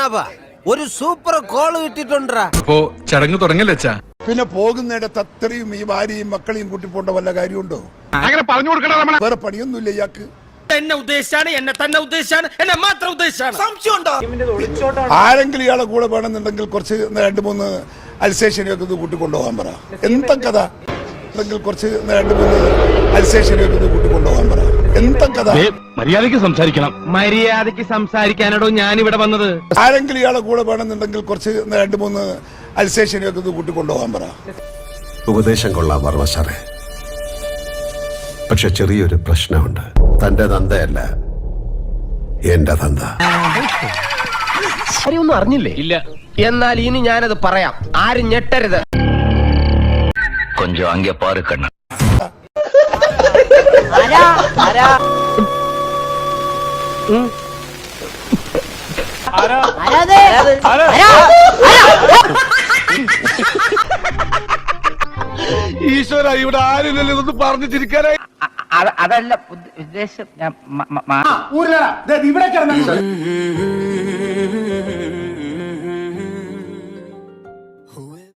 പത്മനാഭ ഒരു super call കിട്ടിട്ടുണ്ടാ. അപ്പോ ചടങ്ങ് തുടങ്ങല്ലേ അച്ഛാ? പിന്നെ പോകുന്നിടത്ത് അത്രയും ഈ ഭാര്യയും മക്കളെയും കൂട്ടിപ്പോണ്ട വല്ല കാര്യമുണ്ടോ? അങ്ങനെ പറഞ്ഞു കൊടുക്കണം. വേറെ പണിയൊന്നുമില്ല ഇയാൾക്ക്. എന്നെ ഉദ്ദേശിച്ചാണ്, എന്നെ തന്നെ ഉദ്ദേശിച്ചാണ്, എന്നെ മാത്രം ഉദ്ദേശിച്ചാണ്. സംശയമുണ്ടോ? ആരെങ്കിലും ഇയാളെ കൂടെ വേണമെന്നുണ്ടെങ്കിൽ കുറച്ച് 2-3 അൽസേഷനെയൊക്കെ ഇത് കൂട്ടിക്കൊണ്ടുപോകാൻ പറ. എന്താ കഥ? കുറച്ച് 2-3 അൽസേഷനെയൊക്കെ ഇത് കൂട്ടിക്കൊണ്ടുപോകാൻ പറ. എന്താ കഥ? മര്യാദയ്ക്ക് സംസാരിക്കണം. മര്യാദയ്ക്ക് സംസാരിക്കാനോ ഞാൻ ഇവിടെ വന്നത്. ആരെങ്കിലും ഇയാളെ കൂടെ വേണമെന്നുണ്ടെങ്കിൽ കുറച്ച് 2-3 അൽസേഷനെയൊക്കെ ഇത് കൂട്ടിക്കൊണ്ടുപോകാൻ പറ. ഉപദേശം കൊള്ളാൻ വർമ്മ സാറേ, പക്ഷെ ചെറിയൊരു പ്രശ്നമുണ്ട്. തന്റെ തന്തയല്ല, എന്റെ തന്ത. ഒന്നും അറിഞ്ഞില്ലേ? ഇല്ല. എന്നാൽ ഇനി ഞാനത് പറയാം, ആരും ഞെട്ടരുത്. കൊഞ്ചം അങ്ക പാറ് കണ്ണ. ഈശ്വര, ഇവിടെ ആരില്ലല്ലോ ഇതൊന്ന് പറഞ്ഞു ചിരിക്കാനായി. അതല്ല ഉദ്ദേശം. ഞാൻ ഇവിടെ